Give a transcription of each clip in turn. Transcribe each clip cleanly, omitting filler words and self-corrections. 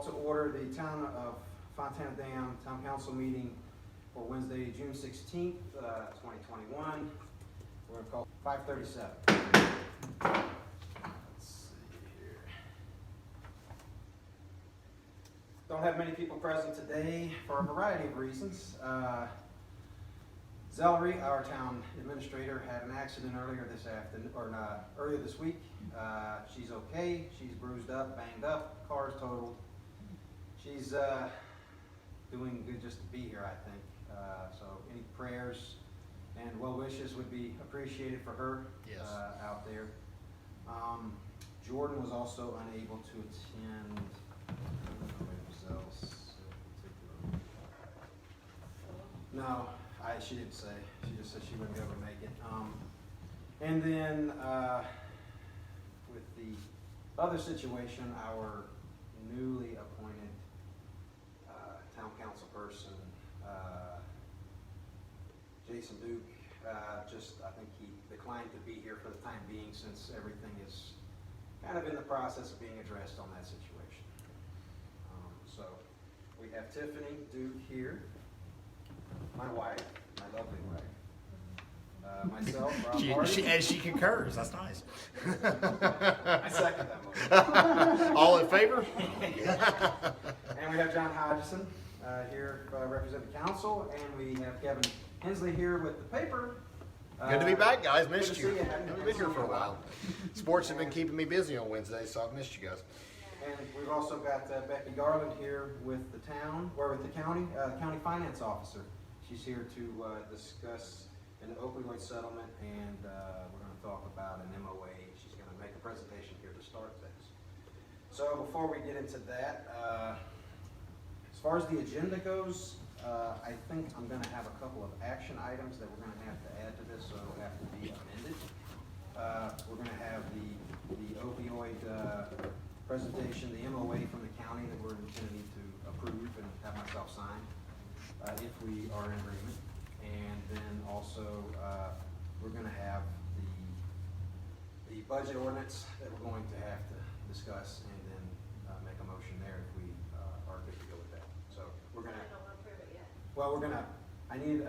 Call to order the Town of Fontana Dam Town Council meeting for Wednesday, June 16th, 2021. We're going to call 5:37. Let's see here. Don't have many people present today for a variety of reasons. Zellery, our town administrator, had an accident earlier this week. She's okay. She's bruised up, banged up, car's totaled. She's doing good just to be here, I think. So any prayers and well wishes would be appreciated for her. Yes. Out there. Jordan was also unable to attend. No, she didn't say. She just said she wouldn't be able to make it. And then with the other situation, our newly appointed town council person, Jason Duke, I think he declined to be here for the time being since everything is kind of in the process of being addressed on that situation. So we have Tiffany Duke here, my wife, my lovely wife. Myself, Rob Hardy. And she concurs. That's nice. I second that motion. All in favor? And we have John Hodgson here representing the council, and we have Kevin Hensley here with the paper. Good to be back, guys. Missed to you. see you. I've been here for a while. Sports have been keeping me busy on Wednesdays, so I've missed you guys. And we've also got Becky Garland here with the county finance officer. She's here to discuss an opioid settlement, and we're going to talk about an MOA. She's going to make a presentation here to start things. So before we get into that, as far as the agenda goes, I think I'm going to have a couple of action items that we're going to have to add to this, so it'll have to be amended. We're going to have the opioid presentation, the MOA from the county that we're going to need to approve and have myself sign if we are in agreement. And then also we're going to have the budget ordinance that we're going to have to discuss, and then make a motion there if we are good to go with that. So we're going to. I don't want to approve it yet. Well, we're going to. I need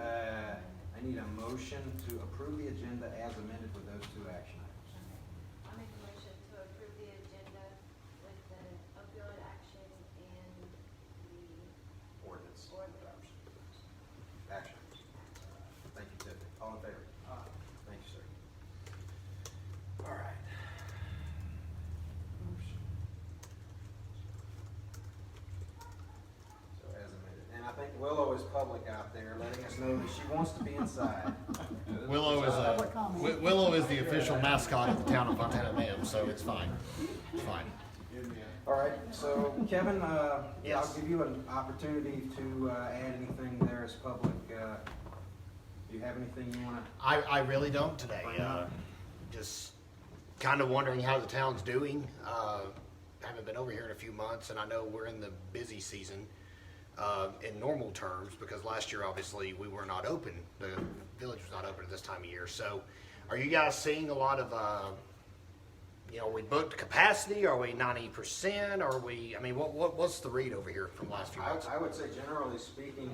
a motion to approve the agenda as amended with those two action items. I make a motion to approve the agenda with the opioid action and the Ordinance. ordinance. Action. Thank you, Tiffany. All in favor? Thank you, sir. All right. So as amended. And I think Willow is public out there, letting us know that she wants to be inside. Willow is the official mascot of the town of Fontana Dam, so it's fine. It's fine. All right, so Kevin, Yes. I'll give you an opportunity to add anything there as public. Do you have anything you want to? I really don't today. Just kind of wondering how the town's doing. Haven't been over here in a few months, and I know we're in the busy season in normal terms, because last year obviously we were not open. The village was not open at this time of year. So are you guys seeing a lot of, we booked capacity? Are we 90%? Are we, what's the read over here from the last few months? I would say generally speaking,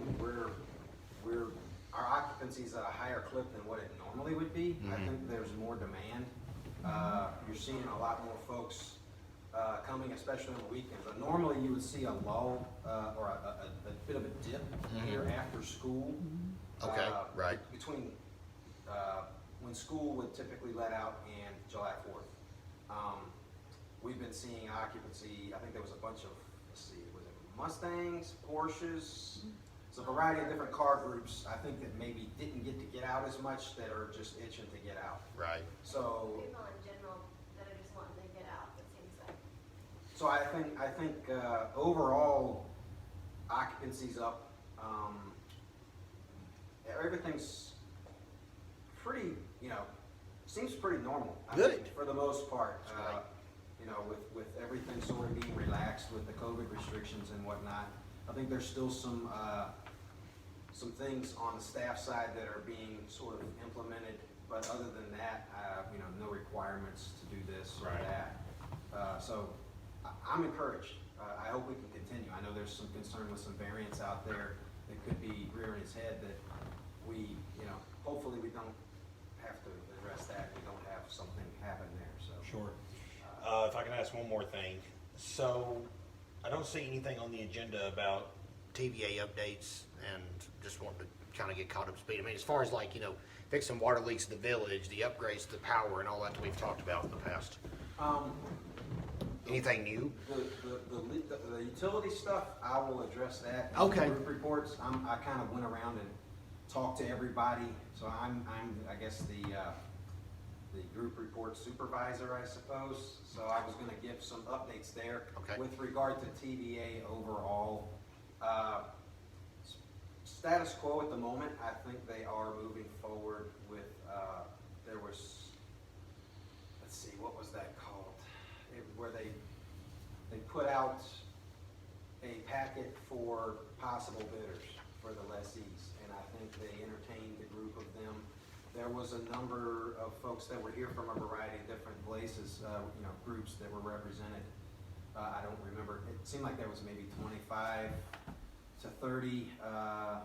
our occupancy is at a higher clip than what it normally would be. Mm-hmm. I think there's more demand. You're seeing a lot more folks coming, especially on the weekends. Normally you would see a lull or a bit of a dip here after school. Okay, right. Between when school would typically let out and July 4th. We've been seeing occupancy. I think there was a bunch of, was it Mustangs, Porsches? It's a variety of different car groups, I think, that maybe didn't get out as much, that are just itching to get out. Right. So, People in general that are just wanting to get out, it seems like. so I think overall occupancy's up. Everything's pretty, seems pretty normal. I Good. think, for the most part. That's right. With everything sort of being relaxed with the COVID restrictions and whatnot. I think there's still some things on the staff side that are being sort of implemented, but other than that, no requirements to do this or Right. that. So I'm encouraged. I hope we can continue. I know there's some concern with some variants out there that could be rearing its head that we, hopefully we don't have to address that. We don't have something happen there, so. Sure. If I can ask one more thing. So, I don't see anything on the agenda about, TVA updates, and just wanted to kind of get caught up to speed. I mean, as far as like, fixing water leaks in the village, the upgrades to the power and all that we've talked about in the past. Anything new? The utility stuff, I will address that. in Okay. Group reports, I kind of went around and talked to everybody, so I'm I guess the group report supervisor, I suppose. So I was gonna give some updates there. Okay. With regard to TVA overall, status quo at the moment, I think they are moving forward with, there was, let's see, what was that called? Where they put out a packet for possible bidders for the lessees, and I think they entertained a group of them. There was a number of folks that were here from a variety of different places, groups that were represented. I don't remember, it seemed like there was maybe 25 to 30, I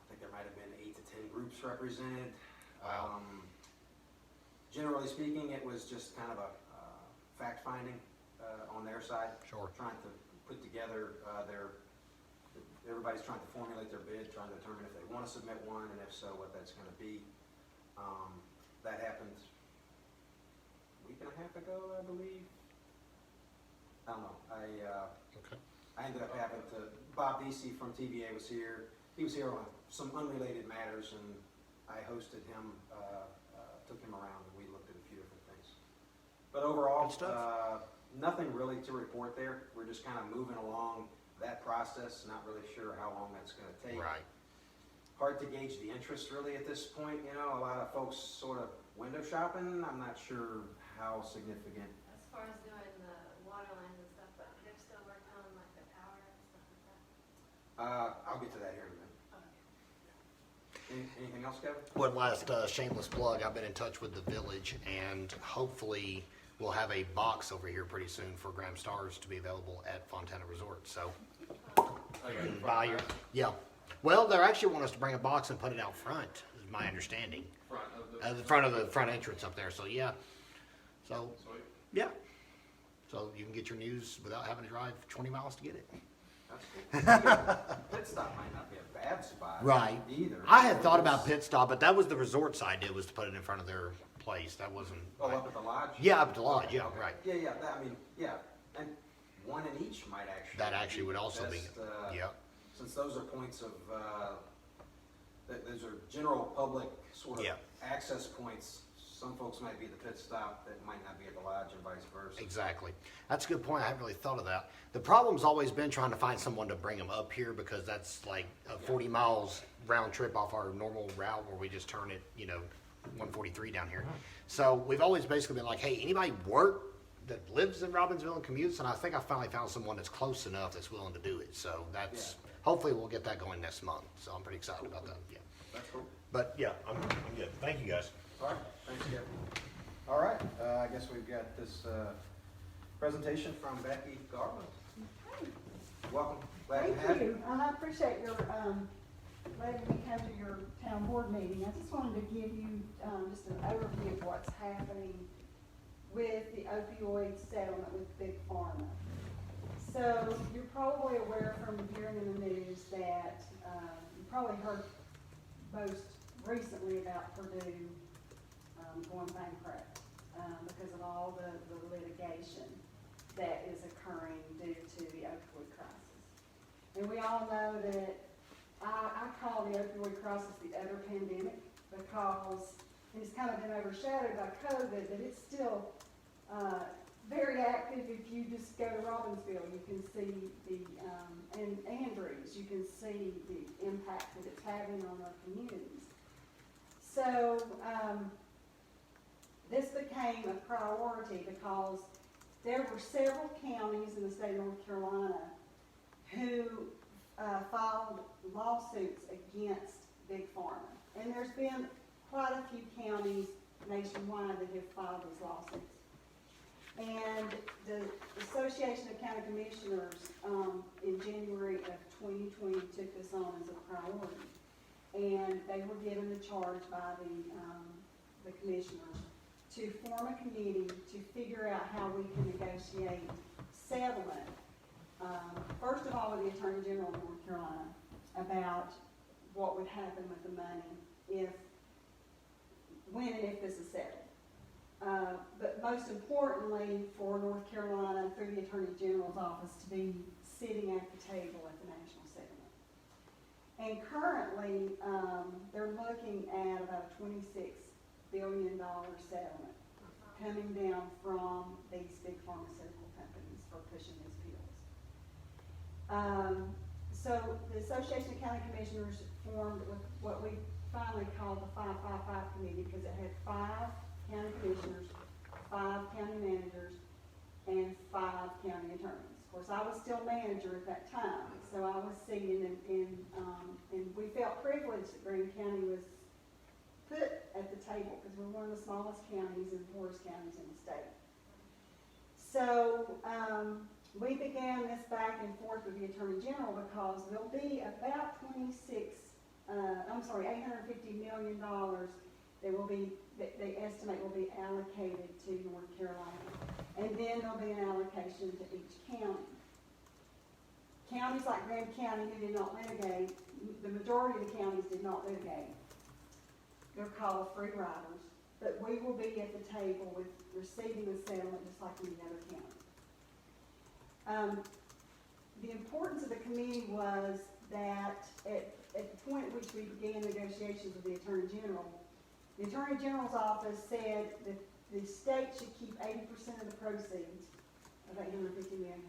think there might have been 8 to 10 groups represented. Wow. Generally speaking, it was just kind of a fact-finding on their side. Sure. Trying to put together everybody's trying to formulate their bid, trying to determine if they want to submit one, and if so, what that's going to be. That happened a week and a half ago, I believe. I don't know. Okay. I ended up having to, Bob Vesey from TVA was here. He was here on some unrelated matters, and I hosted him, took him around, and we looked at a few different things. But overall, Good stuff. nothing really to report there. We're just kind of moving along that process, not really sure how long that's going to take. Right. Hard to gauge the interest really at this point. A lot of folks sort of window shopping. I'm not sure how significant. As far as doing the water lines and stuff, but they're still working on like the power and stuff like that. I'll get to that here in a minute. Anything else, Kevin? One last shameless plug. I've been in touch with the village, and hopefully we'll have a box over here pretty soon for Graham Stars to be available at Fontana Resort. So, buy your, yeah. Well, they actually want us to bring a box and put it out front, is my understanding. Front of The front entrance up there. So, yeah. So, Sweet. yeah. So you can get your news without having to drive 20 miles to get it. That's cool. Pit stop might not be a bad spot. Right. Either. I had thought about pit stop, but that was the resort's idea, was to put it in front of their place. That wasn't. Oh, up at the lodge? Yeah, up at the lodge. Okay, Yeah, okay. right. Yeah, yeah, and one in each might actually. That actually would also be. best, Yeah. Since those are points of, those are general public sort of Yeah. access points, some folks might be at the pit stop that might not be at the lodge and vice versa. Exactly. That's a good point. I haven't really thought of that. The problem's always been trying to find someone to bring them up here, because that's like a 40 miles round trip off our normal route where we just turn it, 143 down here. So we've always basically been like, hey, anybody work that lives in Robbinsville and commutes? And I think I finally found someone that's close enough that's willing to do it. So that's, hopefully we'll get that going next month. So I'm pretty excited about that. Yeah. That's cool. But yeah, I'm good. Thank you, guys. All right, thanks, Kevin. All right, I guess we've got this presentation from Becky Garland. Welcome, glad to have Thank you. you, and I appreciate your, letting me come to your town board meeting. I just wanted to give you, just an overview of what's happening with the opioid settlement with Big Pharma. So, you're probably aware from hearing in the news that, you probably heard most recently about Purdue, going bankrupt, because of all the litigation that is occurring due to the opioid crisis. And we all know that I call the opioid crisis the other pandemic, because it's kind of been overshadowed by COVID, but it's still very active. If you just go to Robbinsville, you can see and Andrews, you can see the impact that it's having on our communities. So, this became a priority because there were several counties in the state of North Carolina who filed lawsuits against Big Pharma. And there's been quite a few counties nationwide that have filed these lawsuits. And the Association of County Commissioners, in January of 2020 took this on as a priority. And they were given the charge by the commissioners to form a committee to figure out how we can negotiate settlement. First of all, with the Attorney General of North Carolina about what would happen with the money when and if this is settled. But most importantly, for North Carolina, through the Attorney General's office, to be sitting at the table at the national settlement. And currently, they're looking at about a $26 billion settlement coming down from these big pharmaceutical companies for pushing these pills. So the Association of County Commissioners formed what we finally called the 555 Committee, because it had 5 county commissioners, 5 county managers, and 5 county attorneys. Of course, I was still manager at that time, so I was seeing, and we felt privileged that Grand County was put at the table, because we're one of the smallest counties and poorest counties in the state. So we began this back and forth with the Attorney General, because there'll be about $850 million that they estimate will be allocated to North Carolina. And then there'll be an allocation to each county. Counties like Grand County who did not litigate, the majority of the counties did not litigate. They're called free riders, but we will be at the table with receiving the settlement just like any other county. The importance of the committee was that at the point at which we began negotiations with the Attorney General's office said that the state should keep 80% of the proceeds of $850 million.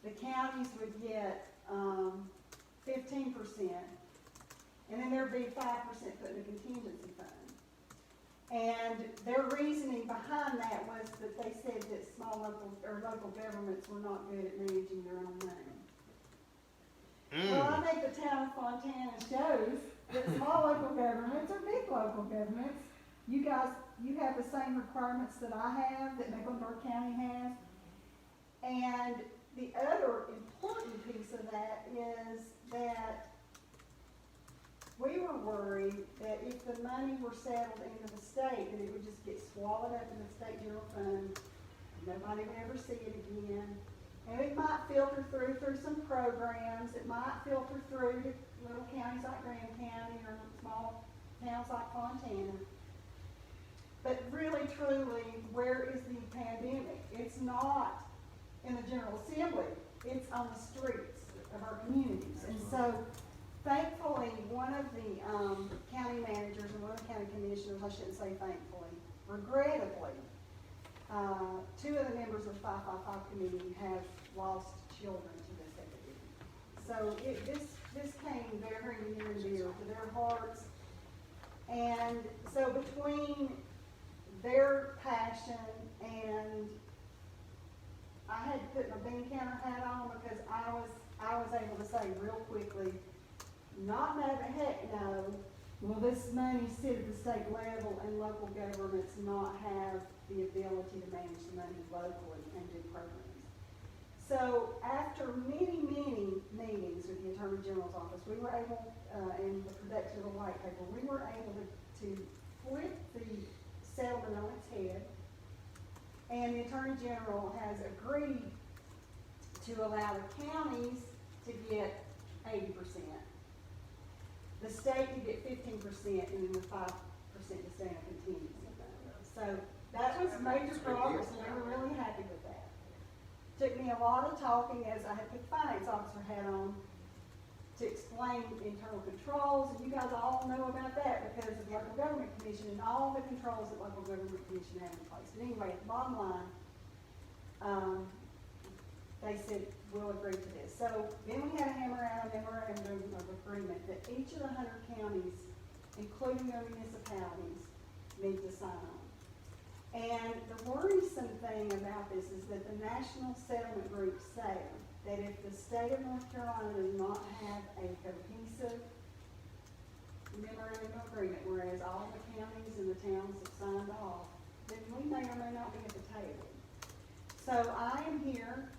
The counties would get 15%, and then there'd be 5% put in a contingency fund. And their reasoning behind that was that they said that local governments were not good at managing their own money. Well, I think the town of Fontana shows that small local governments are big local governments. You have the same requirements that I have, that Mecklenburg County has. And the other important piece of that is that we were worried that if the money were settled into the state, that it would just get swallowed up in the state general fund. Nobody would ever see it again. And it might filter through some programs. It might filter through to little counties like Grand County or small towns like Fontana. But really, truly, where is the pandemic? It's not in the General Assembly. It's on the streets of our communities. And so, thankfully, one of the county managers and one of the county commissioners, I shouldn't say thankfully, regrettably, 2 of the members of the 555 committee have lost children to this epidemic. So this came very near and dear to their hearts. And so between their passion and I had to put my bean counter hat on, because I was able to say real quickly, not no, but heck no, will this money sit at the state level and local governments not have the ability to manage the money locally and do programs. So after many meetings with the Attorney General's office, we were able, in the production of a white paper, we were able to flip the settlement on its head, and the Attorney General has agreed to allow the counties to get 80%. The state to get 15%, and then the 5% to stay in a contingency fund. So that was major progress, and we were really happy with that. Took me a lot of talking, as I had put the finance officer hat on, to explain internal controls, and you guys all know about that because of the local government commission and all the controls that local government commission had in place. But anyway, the bottom line, they said, we'll agree to this. So then we had to hammer out a memorandum of agreement that each of the 100 counties, including their municipalities, need to sign on. And the worrisome thing about this is that the National Settlement Group say that if the state of North Carolina does not have a cohesive memorandum of agreement, whereas all the counties and the towns have signed off, then we may or may not be at the table. So I am here,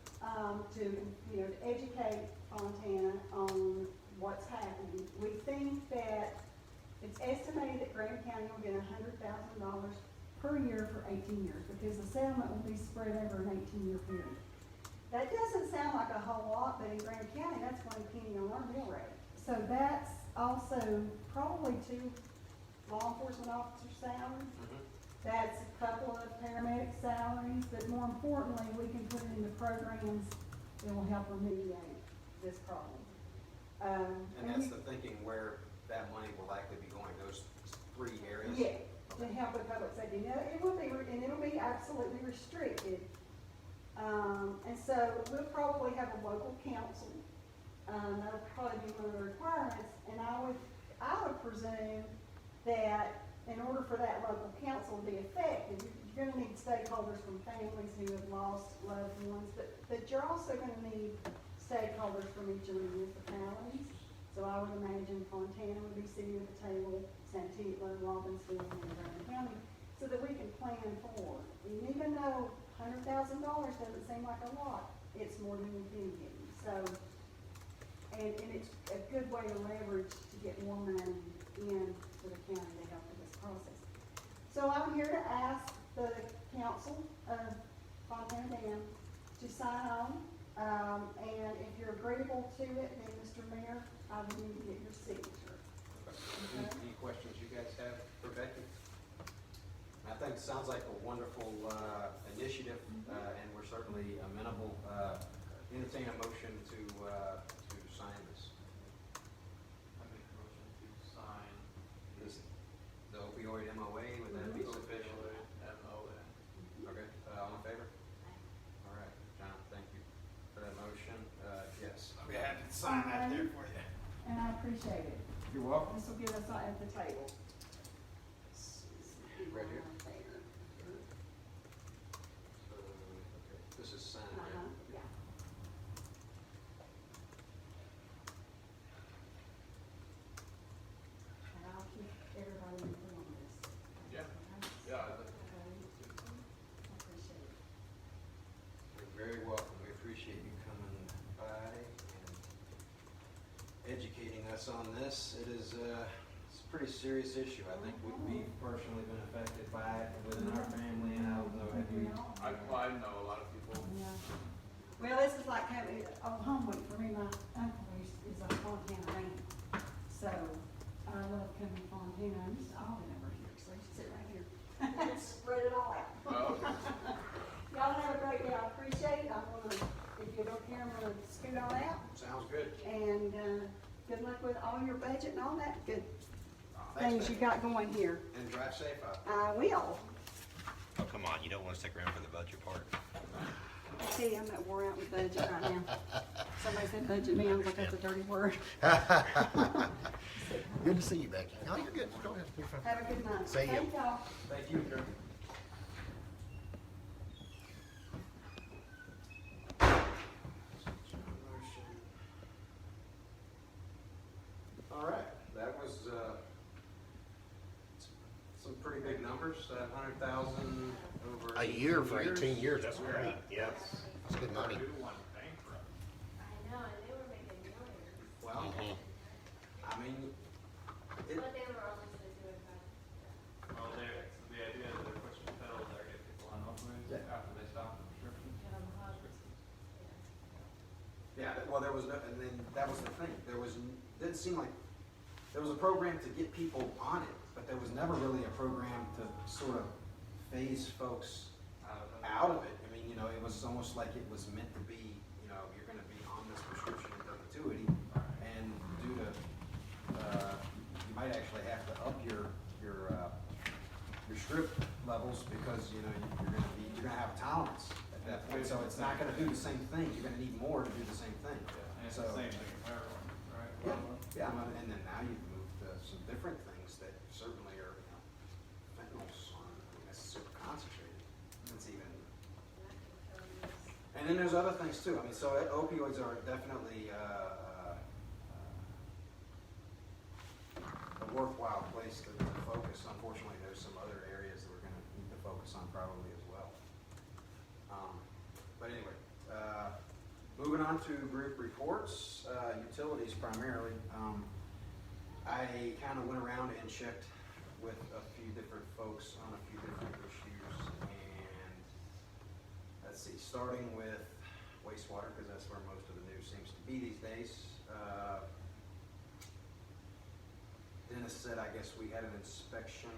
to, you know, to educate Fontana on what's happening. We think that it's estimated that Graham County will get $100,000 per year for 18 years, because the settlement will be spread over an 18-year period. That doesn't sound like a whole lot, but in Graham County, that's one penny on our mill rate. So that's also probably 2 law enforcement officer salaries. That's a couple of paramedic salaries, but more importantly, we can put it into programs that will help remediate this problem. And that's the thinking where that money will likely be going, those 3 areas? Yeah, to help with public safety. Now, it will be, and it'll be absolutely restricted. And so we'll probably have a local council. That'll probably be one of the requirements, and I would presume that in order for that local council to be effective, you're gonna need stakeholders from families who have lost loved ones, but you're also gonna need stakeholders from each of the municipalities. So I would imagine Fontana would be sitting at the table, Santigua, Robbinsville, and Brown County, so that we can plan forward. And even though $100,000 doesn't seem like a lot, it's more than we've been getting. So, and it's a good way to leverage to get more money in to the county to help with this process. So I'm here to ask the council of Fontana Dam to sign on. And if you're agreeable to it, then Mr. Mayor, I would need to get your signature. Any questions you guys have for Becky? I think it sounds like a wonderful initiative, and we're certainly amenable. Entertain a motion to sign this. I make a motion to sign The opioid MOA, would that be sufficient? MOA. Okay, all in favor? All right, John, thank you for that motion. Yes. I'll be happy to sign that there for you. And I appreciate it. You're welcome. This will get us at the table. Right here? This is signed, right? Yeah. And I'll keep everybody informed on this. Yeah. Okay? Yeah, I'd like I appreciate it. You're very welcome. We appreciate you coming by and educating us on this. It is it's a pretty serious issue. I think we've personally been affected by it within our family, and I don't know, have you? I know a lot of people. Yeah. Well, this is like having, home week for me. My uncle is a Fontana man. So I love coming to Fontana. I'm just all in over here, so I just sit right here. Spread it all out. Oh, okay. Y'all have a great day. I appreciate it. I'm gonna, if you don't care, I'm gonna scoot on out. Sounds good. And, good luck with all your budget and all that good Thanks, things you Becky. got going here. And drive safe out. I will. Oh, come on, you don't want to stick around for the budget part? I tell you, I'm not wore out with budget right now. Somebody said budget me, I was like, that's a dirty word. Good to see you, Becky. No, you're good. Go ahead. You're fine. Have a good night. See ya. Thank y'all. Thank you, Drew. All right, that was some pretty big numbers, 100,000 over. A year for 18 years, that's Yeah. great. Yeah, that's good money. Purdue won bankrupt. I know, and they were making millions, Well, Mhm. I mean, it, but they were obviously doing that. Well, the idea is they're pushing pills that get people on opioids Yeah. after they stop the prescription. yeah, well, there was no, and then that was the thing, didn't seem like, there was a program to get people on it, but there was never really a program to sort of phase folks out of it. I mean, you know, it was almost like it was meant to be, you know, you're gonna be on this prescription in perpetuity, and due to, you might actually have to up your script levels, because, you know, you're gonna have tolerance at that point, so it's not gonna do the same thing, you're gonna need more to do the same thing. And it's So, the same thing with heroin, right? yeah, and then now you've moved to some different things that certainly are, you know, fentanyl's on, that's super concentrated, it's even. And then there's other things too. I mean, so opioids are definitely a worthwhile place to focus. Unfortunately, there's some other areas that we're going to need to focus on probably as well. moving on to group reports, utilities primarily. I kind of went around and checked with a few different folks on a few different issues, and let's see, starting with wastewater, because that's where most of the news seems to be these days. Dennis said, I guess we had an inspection,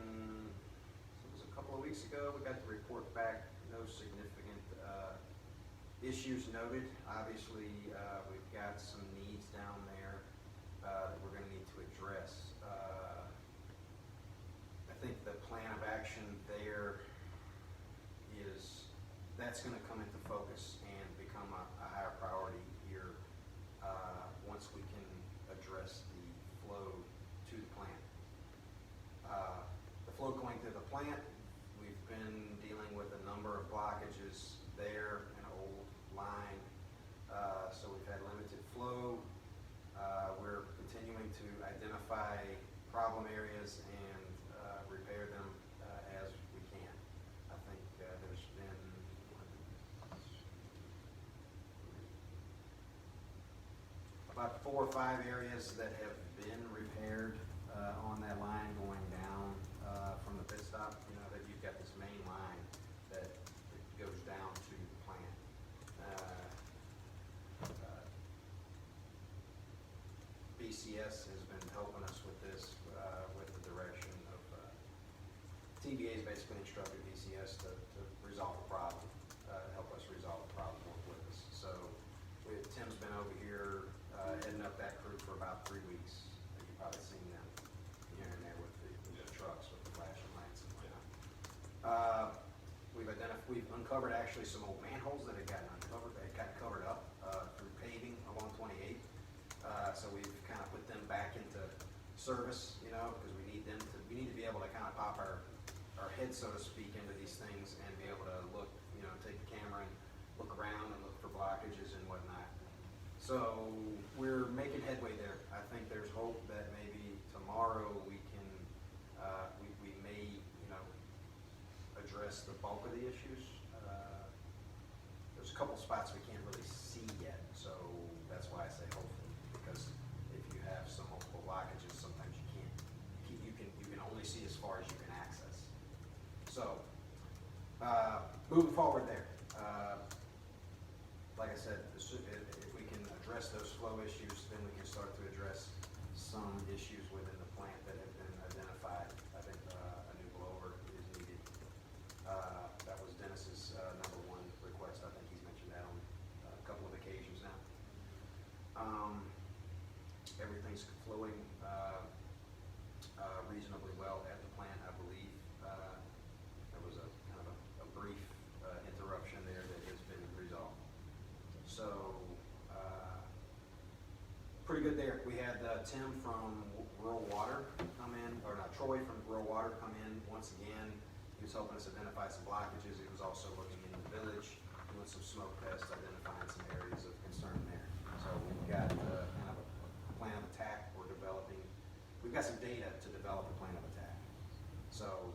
it was a couple of weeks ago, we got the report back, no significant issues noted. Obviously, we've got some needs down there that we're gonna need to address. I think the plan of action there is, that's gonna come into focus and become a higher priority here once we can address the flow to the plant. The flow going to the plant, we've been dealing with a number of blockages there, an old line, so we've had limited flow. We're continuing to identify problem areas and repair them as we can. I think there's been about 4 or 5 areas that have been repaired on that line going down from the pit stop. You know that you've got this main line that goes down to the plant. BCS has been helping us with this, with the direction of TBA has basically instructed BCS to resolve the problem, help us resolve the problem, work with us. So Tim's been over here heading up that crew for about 3 weeks. You've probably seen them here and there with the trucks with the flashing lights and whatnot. We've uncovered actually some old manholes that had gotten uncovered, that got covered up through paving along 28. So we've kind of put them back into service, you know, because we need to be able to kind of pop our head, so to speak, into these things and be able to look, you know, take the camera and look around and look for blockages and whatnot. So we're making headway there. I think there's hope that maybe tomorrow we can, we may, you know, address the bulk of the issues. There's a couple spots we can't really see yet, so that's why I say hopefully, because if you have some multiple blockages, sometimes you can't, you can only see as far as you can access. So, moving forward there, like I said, if we can address those flow issues, then we can start to address some issues within the plant that have been identified. I think a new blower is needed. That was Dennis's #1 request. I think he's mentioned that on a couple of occasions now. Everything's flowing reasonably well at the plant, I believe. There was a kind of a brief interruption there that has been resolved. So, pretty good there. We had Tim from Rural Water come in, or not, Troy from Rural Water come in once again. He was helping us identify some blockages. He was also looking in the village, doing some smoke tests, identifying some areas of concern there. So we've got kind of a plan of attack we're developing. We've got some data to develop a plan of attack. So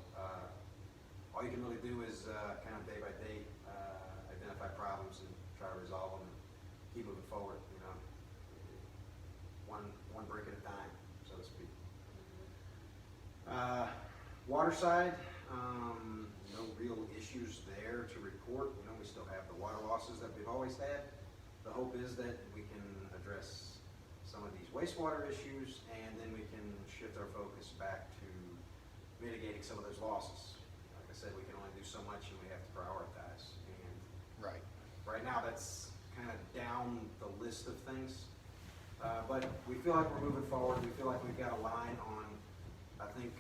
all you can really do is kind of day by day identify problems and try to resolve them and keep moving forward, you know, one brick at a time, so to speak. Water side, no real issues there to report. You know, we still have the water losses that we've always had. The hope is that we can address some of these wastewater issues, and then we can shift our focus back to mitigating some of those losses. Like I said, we can only do so much, and we have to prioritize. And right now, that's kind of down the list of things. But we feel like we're moving forward. We feel like we've got a line on, I think,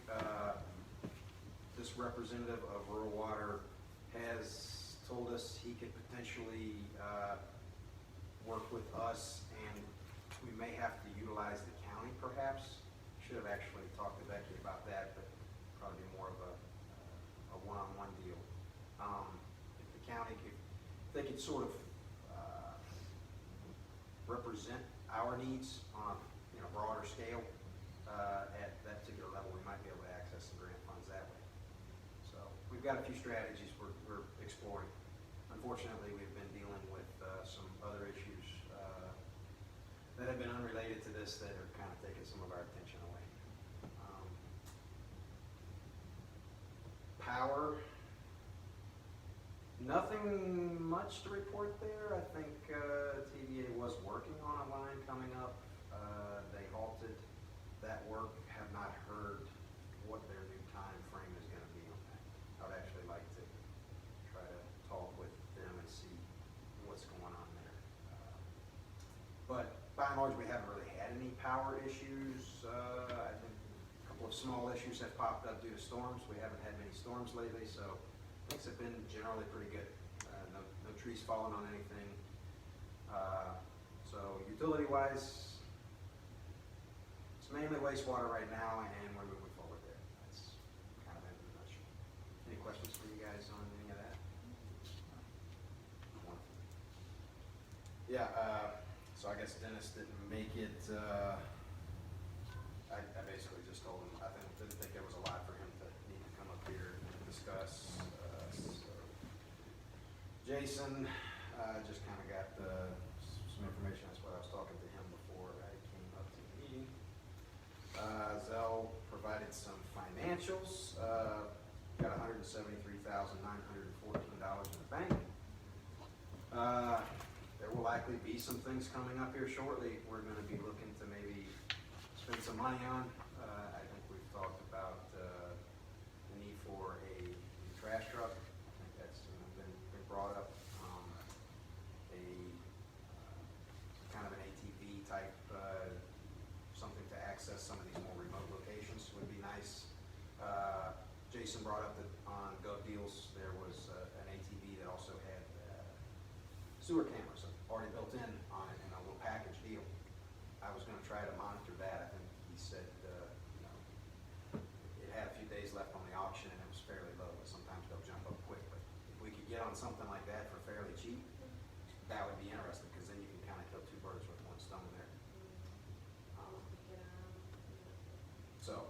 this representative of Rural Water has told us he could potentially work with us, and we may have to utilize the county perhaps. Should have actually talked to Becky about that, but probably more of a one-on-one deal. If the county could, if they could sort of represent our needs on a broader scale at that particular level, we might be able to access some grant funds that way. So we've got a few strategies we're exploring. Unfortunately, we've been dealing with some other issues have been unrelated to this that are kind of taking some of our attention away. Power, nothing much to report there. I think TVA was working on a line coming up. They halted that work, have not heard what their new time frame is going to be on that. I would actually like to try to talk with them and see what's going on there. But by and large, we haven't really had any power issues. I think a couple of small issues have popped up due to storms. We haven't had many storms lately, so things have been generally pretty good. No trees falling on anything. So utility-wise, it's mainly wastewater right now, and we're moving forward there. That's kind of it in a nutshell. Any questions for you guys on any of that? Yeah, so I guess Dennis didn't make it. I basically just told him, didn't think there was a lot for him to need to come up here and discuss. So Jason just kind of got some information. That's what I was talking to him before I came up to the meeting. Zell provided some financials. Got $173,914 in the bank. There will likely be some things coming up here shortly. We're going to be looking to maybe spend some money on. I think we've talked about the need for a trash truck. I think that's been brought up. Kind of an ATV type, something to access some of these more remote locations would be nice. Jason brought up that on GovDeals there was an ATV that also had sewer cameras already built in on it in a little package deal. I was going to try to monitor that. I think he said, it had a few days left on the auction and it was fairly low, but sometimes they'll jump up quick. But if we could get on something like that for fairly cheap, that would be interesting, because then you can kind of kill two birds with one stone there. So,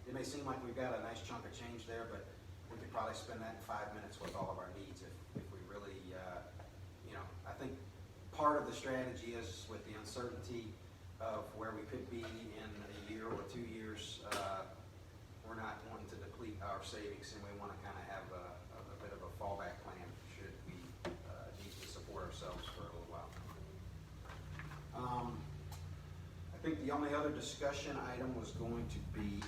it may seem like we've got a nice chunk of change there, but we could probably spend that in 5 minutes with all of our needs if we really, I think part of the strategy is with the uncertainty of where we could be in a year or 2 years, we're not wanting to deplete our savings, and we want to kind of have a bit of a fallback plan should we need to support ourselves for a little while. I think the only other discussion item was going to be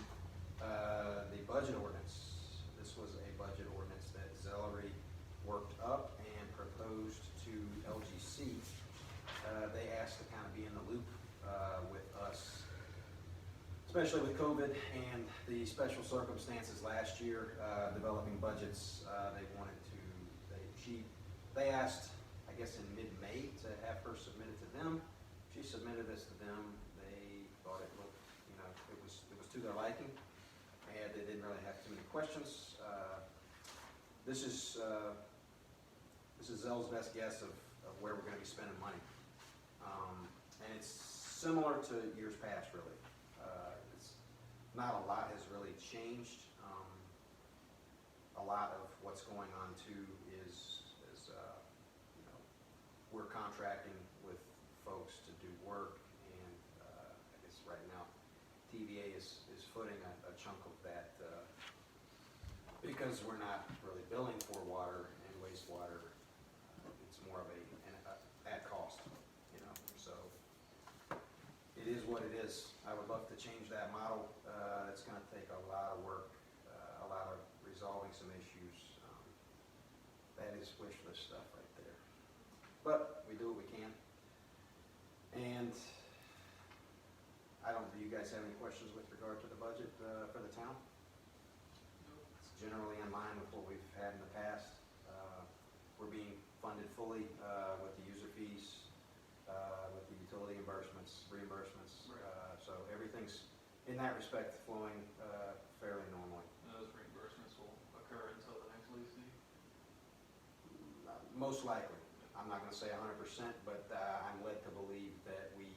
the budget ordinance. This was a budget ordinance that Zellery worked up and proposed to LGC. They asked to kind of be in the loop with us, especially with COVID and the special circumstances last year, developing budgets. They asked, I guess in mid-May, to have her submit it to them. She submitted this to them. They thought it looked, it was to their liking, and they didn't really have too many questions. This is Zell's best guess of where we're going to be spending money. And it's similar to years past, really. It's not a lot has really changed. A lot of what's going on too is we're contracting with folks to do work, and I guess right now TVA is footing a chunk of that because we're not really billing for water and wastewater. It's more of an at cost, so it is what it is. I would love to change that model. It's going to take a lot of work, a lot of resolving some issues. That is wish list stuff right there. But we do what we can. And do you guys have any questions with regard to the budget for the town? It's generally in line with what we've had in the past. We're being funded fully with the user fees, with the utility reimbursements. So everything's, in that respect, flowing fairly normally. Those reimbursements will occur until the next lease fee? Most likely. I'm not going to say 100%, but I'm led to believe that we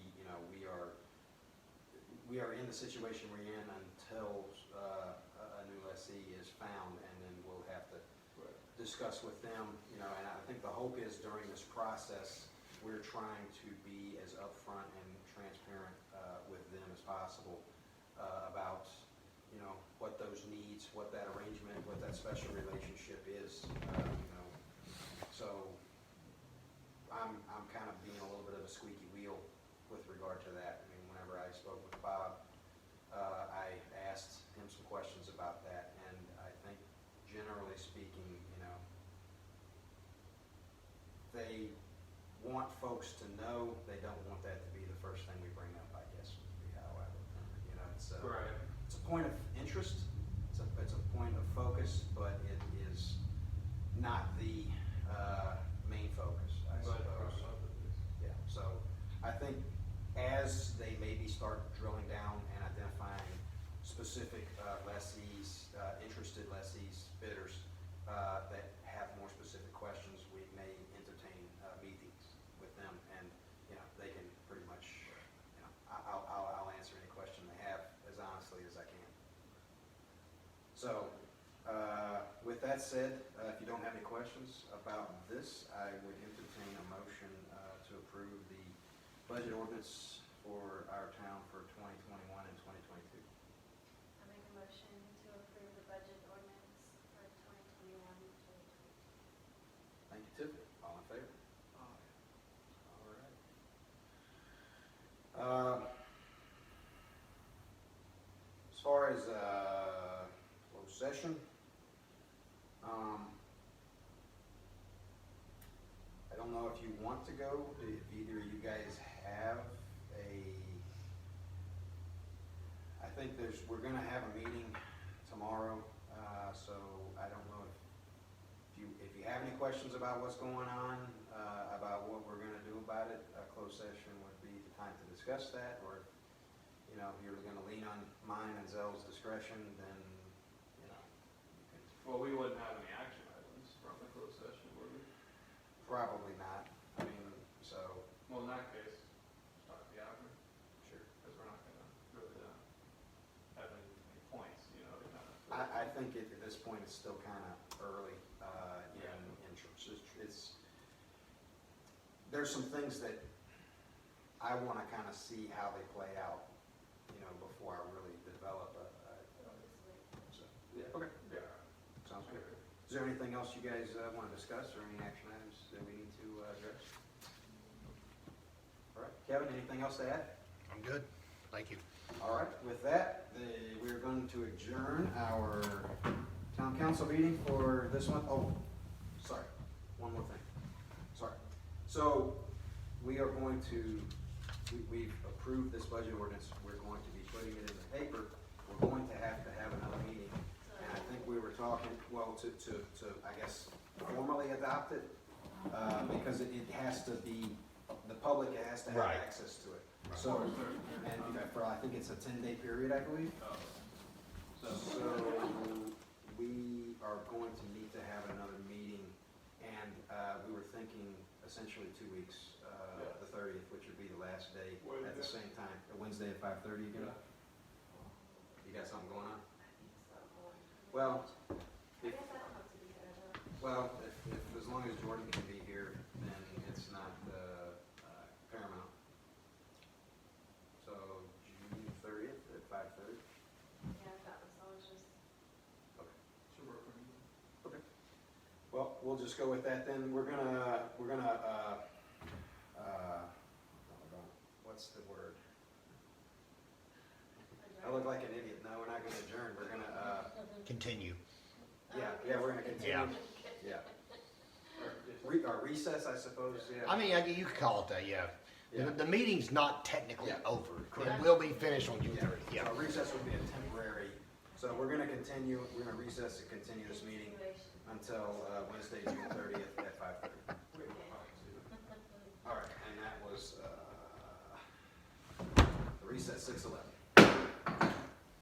are in the situation we're in until a new lessee is found, and then we'll have to discuss with them. And I think the hope is during this process, we're trying to be as upfront and transparent with them as possible about, you know, what those needs, what that arrangement, what that special relationship is, you know. So I'm kind of being a little bit of a squeaky wheel with regard to that. I mean, whenever I spoke with Bob, I asked him some questions about that, and I think generally speaking, you know, they want folks to know, they don't want that to be the first thing we bring up, I guess, would be how I would, you know, it's Right. it's a point of interest, it's a point of focus, but it is not the main focus, I But suppose. from up at least. Yeah, so I think as they maybe start drilling down and identifying specific lessees, interested lessees, bidders, that have more specific questions, we may entertain meetings with them, and, you know, they can pretty much, you know, I'll answer any question they have as honestly as I can. So, with that said, if you don't have any questions about this, I would entertain a motion to approve the budget ordinance for our town for 2021 and 2022. I make a motion to approve the budget ordinance for 2021 and 2022. Thank you, Tiffany. All in favor? Aye. All right. As far as closed session, I don't know if you want to go, if either of you guys have I think we're gonna have a meeting tomorrow, so I don't know if you have any questions about what's going on, about what we're gonna do about it, a closed session would be the time to discuss that, or, you know, if you're gonna lean on mine and Zell's discretion, then, you know, you can Well, we wouldn't have any action items from the closed session, would we? probably not, I mean, so, Well, in that case, talk to the admin, sure. because we're not gonna really have any points, you know, to kind of. I think at this point, it's still kind of early in terms, there's some things that I want to kind of see how they play out, you know, before I really develop so, Yeah. Okay. Yeah. Sounds good. Is there anything else you guys want to discuss, or any action items that we need to address? All right, Kevin, anything else to add? I'm good. Thank you. All right, with that, we're going to adjourn our town council meeting for this month. Oh, sorry, one more thing. Sorry. So, we are going to, we've approved this budget ordinance. We're going to be putting it in the paper. We're going to have another meeting. And I think we were talking, well, to I guess, formally adopt it, because it has to be, the public has to have Right. access to it. So, and for, I think it's a 10-day period, I believe. So we are going to need to have another meeting, and we were thinking essentially 2 weeks, the 30th, which would be the last day at the same time, a Wednesday at 5:30 again. You got something going on? Well, I guess I don't have to be there though. well, if as long as Jordan can be here, then it's not paramount. So June 30th at 5:30. Yeah, that was all, it's just. Should work for me. Okay. Well, we'll just go with that then. We're gonna, what's the word? I look like an idiot. No, we're not gonna adjourn. We're gonna, Continue. yeah, we're gonna continue. Yeah. Yeah. Or recess, I suppose, yeah. I mean, you could call it that, yeah. Yeah. The meeting's not technically Yeah. over. Correct. It will be finished on June 30th, yeah. So recess would be a temporary, so we're gonna continue, we're gonna recess and continue this meeting until Wednesday, June 30th at 5:30. Wait, All right, and that was, recess 6:11.